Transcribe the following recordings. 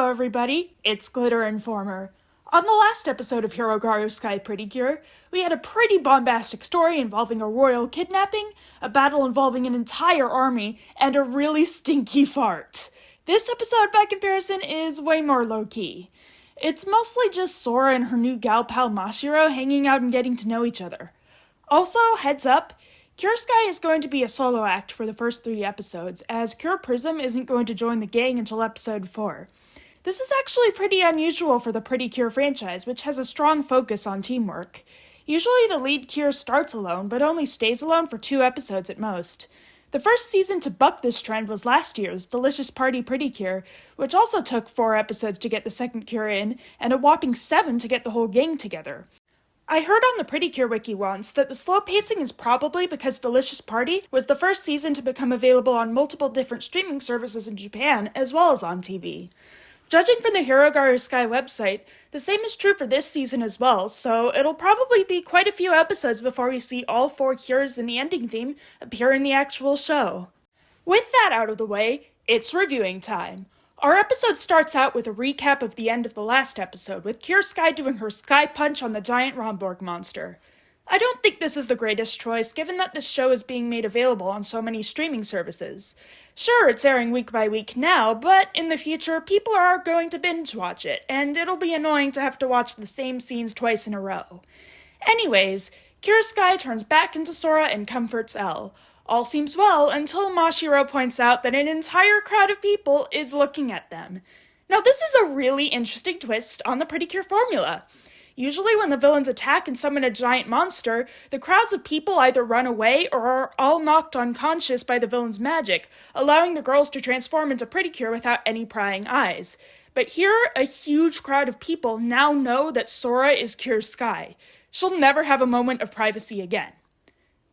Hello everybody, it's Glitter Informer. On the last episode of Hirogaru Sky Pretty Cure, we had a pretty bombastic story involving a royal kidnapping, a battle involving an entire army, and a really stinky fart. This episode, by comparison, is way more low-key. It's mostly just Sora and her new gal pal Mashiro hanging out and getting to know each other. Also, heads up, Cure Sky is going to be a solo act for the first 3 episodes, as Cure Prism isn't going to join the gang until episode 4. This is actually pretty unusual for the Pretty Cure franchise, which has a strong focus on teamwork. Usually the lead Cure starts alone, but only stays alone for 2 episodes at most. The first season to buck this trend was last year's Delicious Party Pretty Cure, which also took 4 episodes to get the second Cure in, and a whopping 7 to get the whole gang together. I heard on the Pretty Cure wiki once that the slow pacing is probably because Delicious Party was the first season to become available on multiple different streaming services in Japan, as well as on TV. Judging from the Hirogaru Sky website, the same is true for this season as well, so it'll probably be quite a few episodes before we see all 4 Cures in the ending theme appear in the actual show. With that out of the way, it's reviewing time. Our episode starts out with a recap of the end of the last episode, with Cure Sky doing her Sky Punch on the giant Romborg monster. I don't think this is the greatest choice, given that this show is being made available on so many streaming services. Sure, it's airing week by week now, but in the future, people are going to binge watch it, and it'll be annoying to have to watch the same scenes twice in a row. Anyways, Cure Sky turns back into Sora and comforts Elle. All seems well until Mashiro points out that an entire crowd of people is looking at them. Now this is a really interesting twist on the Pretty Cure formula. Usually when the villains attack and summon a giant monster, the crowds of people either run away or are all knocked unconscious by the villain's magic, allowing the girls to transform into Pretty Cure without any prying eyes. But here, a huge crowd of people now know that Sora is Cure Sky. She'll never have a moment of privacy again.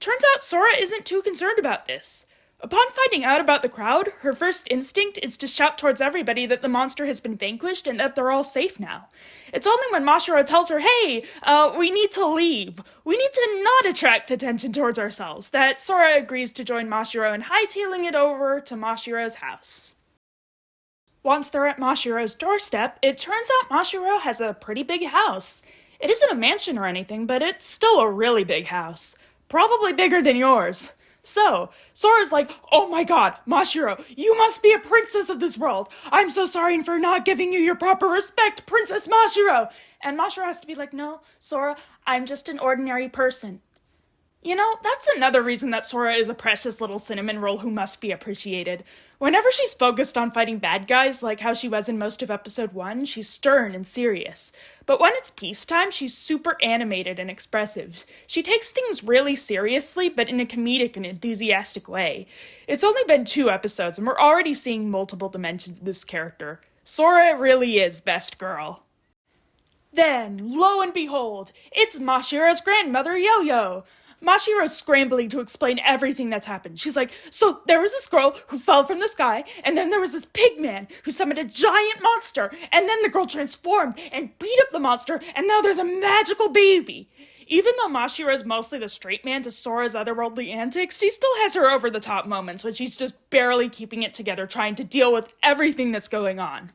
Turns out Sora isn't too concerned about this. Upon finding out about the crowd, her first instinct is to shout towards everybody that the monster has been vanquished and that they're all safe now. It's only when Mashiro tells her, hey, we need to leave. We need to not attract attention towards ourselves, that Sora agrees to join Mashiro in hightailing it over to Mashiro's house. Once they're at Mashiro's doorstep, it turns out Mashiro has a pretty big house. It isn't a mansion or anything, but it's still a really big house. Probably bigger than yours. So, Sora's like, oh my god, Mashiro, you must be a princess of this world. I'm so sorry for not giving you your proper respect, Princess Mashiro. And Mashiro has to be like, no, Sora, I'm just an ordinary person. You know, that's another reason that Sora is a precious little cinnamon roll who must be appreciated. Whenever she's focused on fighting bad guys, like how she was in most of episode 1, she's stern and serious. But when it's peacetime, she's super animated and expressive. She takes things really seriously, but in a comedic and enthusiastic way. It's only been 2 episodes, and we're already seeing multiple dimensions of this character. Sora really is best girl. Then, lo and behold, it's Mashiro's grandmother, Yo-Yo. Mashiro's scrambling to explain everything that's happened. She's like, so there was this girl who fell from the sky, and then there was this pig man who summoned a giant monster, and then the girl transformed and beat up the monster, and now there's a magical baby. Even though Mashiro is mostly the straight man to Sora's otherworldly antics, she still has her over-the-top moments when she's just barely keeping it together, trying to deal with everything that's going on.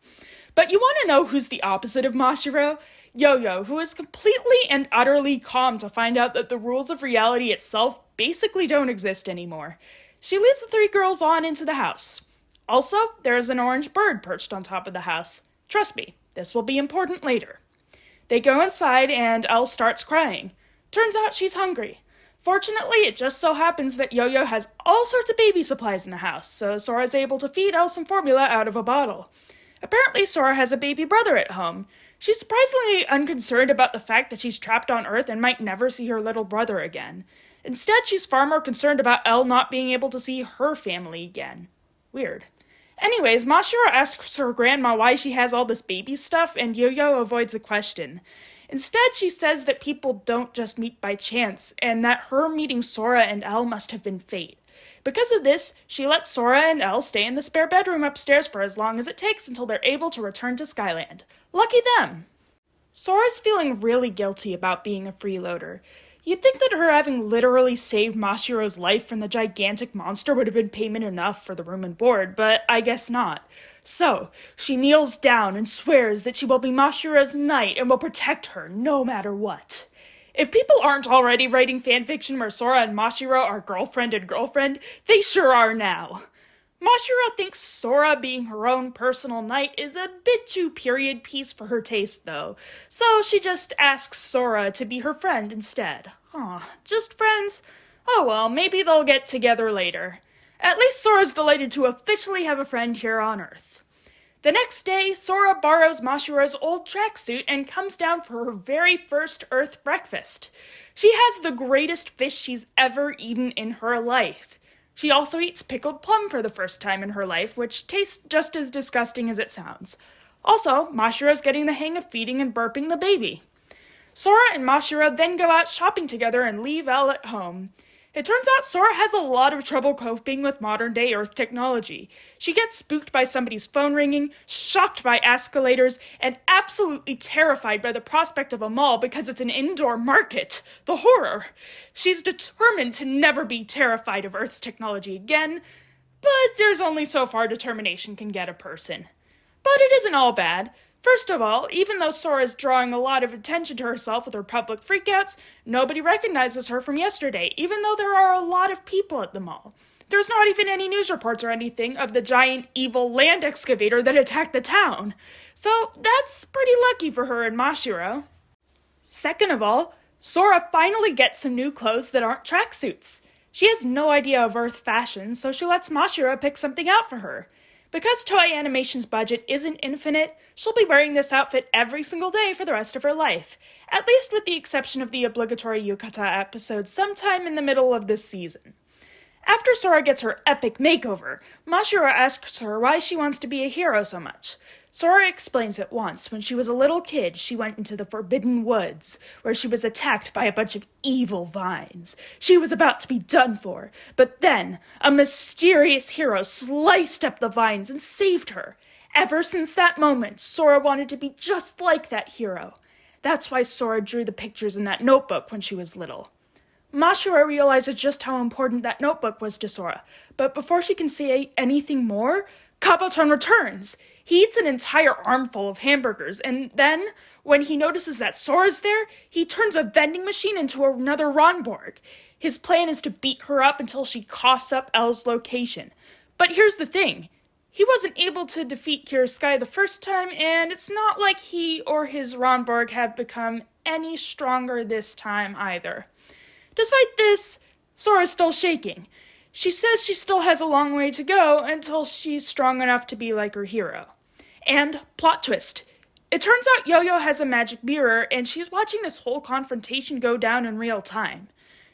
But you want to know who's the opposite of Mashiro? Yo-Yo, who is completely and utterly calm to find out that the rules of reality itself basically don't exist anymore. She leads the 3 girls on into the house. Also, there is an orange bird perched on top of the house. Trust me, this will be important later. They go inside and Elle starts crying. Turns out she's hungry. Fortunately, it just so happens that Yo-Yo has all sorts of baby supplies in the house, so Sora is able to feed Elle some formula out of a bottle. Apparently, Sora has a baby brother at home. She's surprisingly unconcerned about the fact that she's trapped on Earth and might never see her little brother again. Instead, she's far more concerned about Elle not being able to see her family again. Weird. Anyways, Mashiro asks her grandma why she has all this baby stuff, and Yo-Yo avoids the question. Instead, she says that people don't just meet by chance, and that her meeting Sora and Elle must have been fate. Because of this, she lets Sora and Elle stay in the spare bedroom upstairs for as long as it takes until they're able to return to Skyland. Lucky them! Sora's feeling really guilty about being a freeloader. You'd think that her having literally saved Mashiro's life from the gigantic monster would have been payment enough for the room and board, but I guess not. So, she kneels down and swears that she will be Mashiro's knight and will protect her no matter what. If people aren't already writing fanfiction where Sora and Mashiro are girlfriend and girlfriend, they sure are now. Mashiro thinks Sora being her own personal knight is a bit too period piece for her taste, though, so she just asks Sora to be her friend instead. Aw, just friends? Oh well, maybe they'll get together later. At least Sora's delighted to officially have a friend here on Earth. The next day, Sora borrows Mashiro's old tracksuit and comes down for her very first Earth breakfast. She has the greatest fish she's ever eaten in her life. She also eats pickled plum for the first time in her life, which tastes just as disgusting as it sounds. Also, Mashiro's getting the hang of feeding and burping the baby. Sora and Mashiro then go out shopping together and leave Elle at home. It turns out Sora has a lot of trouble coping with modern-day Earth technology. She gets spooked by somebody's phone ringing, shocked by escalators, and absolutely terrified by the prospect of a mall because it's an indoor market. The horror! She's determined to never be terrified of Earth's technology again, but there's only so far determination can get a person. But it isn't all bad. First of all, even though Sora is drawing a lot of attention to herself with her public freakouts, nobody recognizes her from yesterday, even though there are a lot of people at the mall. There's not even any news reports or anything of the giant evil land excavator that attacked the town. So that's pretty lucky for her and Mashiro. Second of all, Sora finally gets some new clothes that aren't tracksuits. She has no idea of Earth fashion, so she lets Mashiro pick something out for her. Because Toei Animation's budget isn't infinite, she'll be wearing this outfit every single day for the rest of her life, at least with the exception of the obligatory yukata episode sometime in the middle of this season. After Sora gets her epic makeover, Mashiro asks her why she wants to be a hero so much. Sora explains that once, when she was a little kid, she went into the Forbidden Woods, where she was attacked by a bunch of evil vines. She was about to be done for, but then a mysterious hero sliced up the vines and saved her. Ever since that moment, Sora wanted to be just like that hero. That's why Sora drew the pictures in that notebook when she was little. Mashiro realizes just how important that notebook was to Sora, but before she can say anything more, Kabaton returns. He eats an entire armful of hamburgers, and then, when he notices that Sora's there, he turns a vending machine into another Ronborg. His plan is to beat her up until she coughs up Elle's location. But here's the thing. He wasn't able to defeat Hirogaru Sky the first time, and it's not like he or his Ronborg have become any stronger this time either. Despite this, Sora's still shaking. She says she still has a long way to go until she's strong enough to be like her hero. And, plot twist, it turns out Yo-Yo has a magic mirror and she's watching this whole confrontation go down in real time.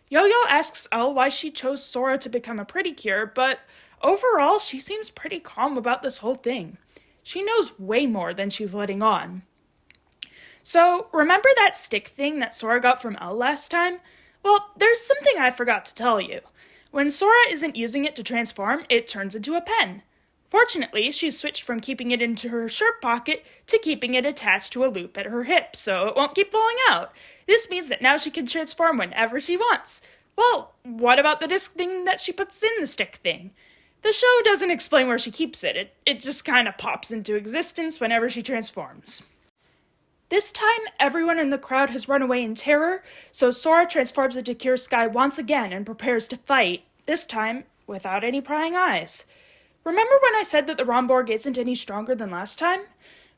Yo-Yo asks Elle why she chose Sora to become a pretty cure, but overall she seems pretty calm about this whole thing. She knows way more than she's letting on. So, remember that stick thing that Sora got from Elle last time? Well, there's something I forgot to tell you. When Sora isn't using it to transform, it turns into a pen. Fortunately, she's switched from keeping it into her shirt pocket to keeping it attached to a loop at her hip, so it won't keep falling out. This means that now she can transform whenever she wants. Well, what about the disc thing that she puts in the stick thing? The show doesn't explain where she keeps it. It just kind of pops into existence whenever she transforms. This time, everyone in the crowd has run away in terror, so Sora transforms into Hirogaru Sky once again and prepares to fight, this time without any prying eyes. Remember when I said that the Ronborg isn't any stronger than last time?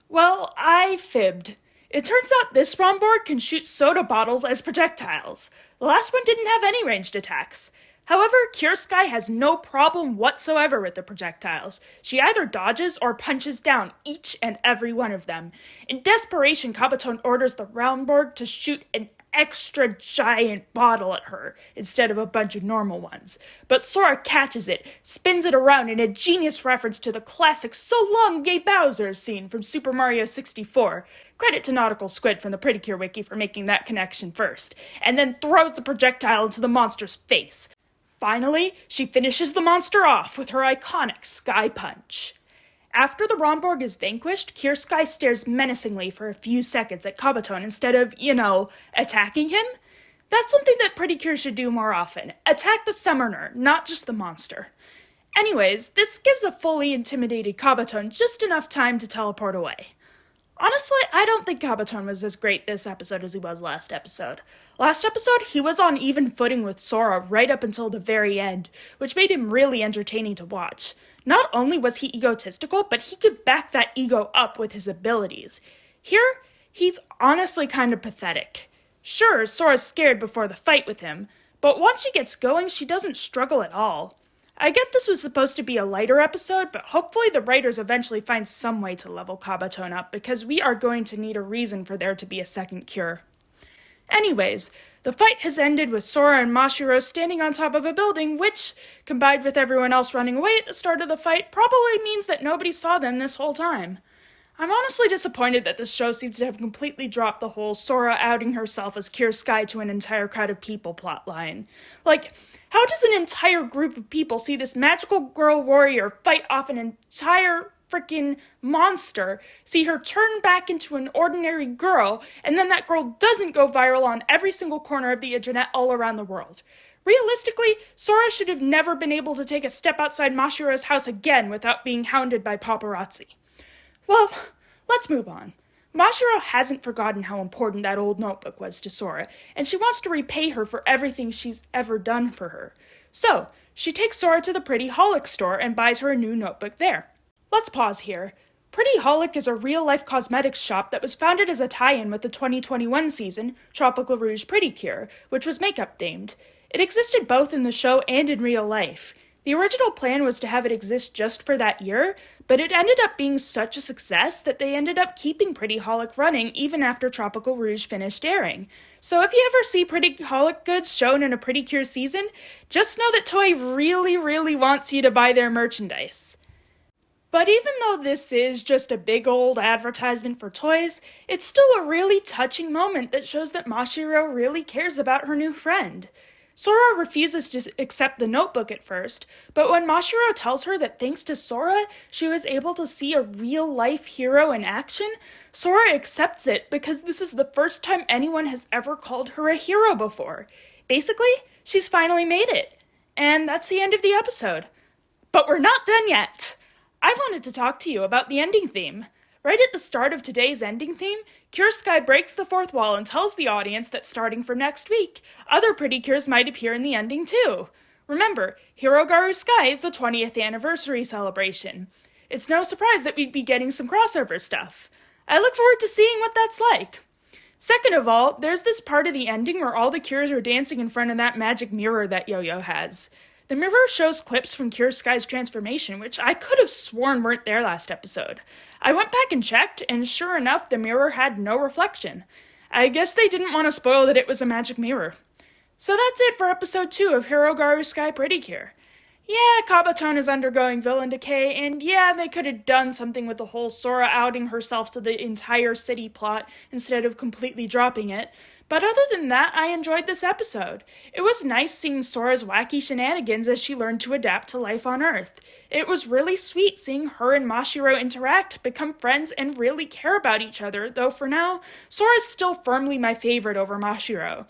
Well, I fibbed. It turns out this Ronborg can shoot soda bottles as projectiles. The last one didn't have any ranged attacks. However, Hirogaru Sky has no problem whatsoever with the projectiles. She either dodges or punches down each and every one of them. In desperation, Kabaton orders the Ronborg to shoot an extra giant bottle at her instead of a bunch of normal ones. But Sora catches it, spins it around in a genius reference to the classic "So long, gay Bowser" scene from Super Mario 64. Credit to Nautical Squid from the Pretty Cure Wiki for making that connection first, and then throws the projectile into the monster's face. Finally, she finishes the monster off with her iconic Sky Punch. After the Ronborg is vanquished, Hirogaru Sky stares menacingly for a few seconds at Kabaton instead of, attacking him. That's something that Pretty Cure should do more often. Attack the summoner, not just the monster. Anyways, this gives a fully intimidated Kabaton just enough time to teleport away. Honestly, I don't think Kabaton was as great this episode as he was last episode. Last episode, he was on even footing with Sora right up until the very end, which made him really entertaining to watch. Not only was he egotistical, but he could back that ego up with his abilities. Here, he's honestly kind of pathetic. Sure, Sora's scared before the fight with him, but once she gets going, she doesn't struggle at all. I get this was supposed to be a lighter episode, but hopefully the writers eventually find some way to level Kabaton up, because we are going to need a reason for there to be a second cure. Anyways, the fight has ended with Sora and Mashiro standing on top of a building, which, combined with everyone else running away at the start of the fight, probably means that nobody saw them this whole time. I'm honestly disappointed that this show seems to have completely dropped the whole Sora outing herself as Cure Sky to an entire crowd of people plotline. Like, how does an entire group of people see this magical girl warrior fight off an entire freaking monster, see her turn back into an ordinary girl, and then that girl doesn't go viral on every single corner of the internet all around the world? Realistically, Sora should have never been able to take a step outside Mashiro's house again without being hounded by paparazzi. Well, let's move on. Mashiro hasn't forgotten how important that old notebook was to Sora, and she wants to repay her for everything she's ever done for her. So, she takes Sora to the Pretty Holic store and buys her a new notebook there. Let's pause here. Pretty Holic is a real-life cosmetics shop that was founded as a tie-in with the 2021 season, Tropical Rouge Pretty Cure, which was makeup themed. It existed both in the show and in real life. The original plan was to have it exist just for that year, but it ended up being such a success that they ended up keeping Pretty Holic running even after Tropical Rouge finished airing. So if you ever see Pretty Holic goods shown in a Pretty Cure season, just know that Toei really wants you to buy their merchandise. But even though this is just a big old advertisement for toys, it's still a really touching moment that shows that Mashiro really cares about her new friend. Sora refuses to accept the notebook at first, but when Mashiro tells her that thanks to Sora, she was able to see a real-life hero in action, Sora accepts it because this is the first time anyone has ever called her a hero before. Basically, she's finally made it. And that's the end of the episode. But we're not done yet! I wanted to talk to you about the ending theme. Right at the start of today's ending theme, Cure Sky breaks the fourth wall and tells the audience that starting from next week, other Pretty Cures might appear in the ending too. Remember, Hirogaru Sky is the 20th anniversary celebration. It's no surprise that we'd be getting some crossover stuff. I look forward to seeing what that's like. Second of all, there's this part of the ending where all the Cures are dancing in front of that magic mirror that Yo-Yo has. The mirror shows clips from Cure Sky's transformation, which I could have sworn weren't there last episode. I went back and checked, and sure enough, the mirror had no reflection. I guess they didn't want to spoil that it was a magic mirror. So that's it for episode 2 of Hirogaru Sky Pretty Cure. Yeah, Kabaton is undergoing villain decay, and yeah, they could have done something with the whole Sora outing herself to the entire city plot instead of completely dropping it. But other than that, I enjoyed this episode. It was nice seeing Sora's wacky shenanigans as she learned to adapt to life on Earth. It was really sweet seeing her and Mashiro interact, become friends, and really care about each other, though for now, Sora's still firmly my favorite over Mashiro.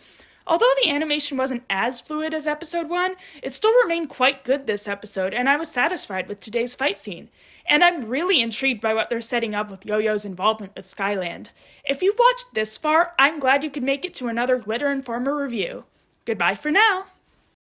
Although the animation wasn't as fluid as episode 1, it still remained quite good this episode, and I was satisfied with today's fight scene. And I'm really intrigued by what they're setting up with Yo-Yo's involvement with Skyland. If you've watched this far, I'm glad you could make it to another Glitter Informer review. Goodbye for now!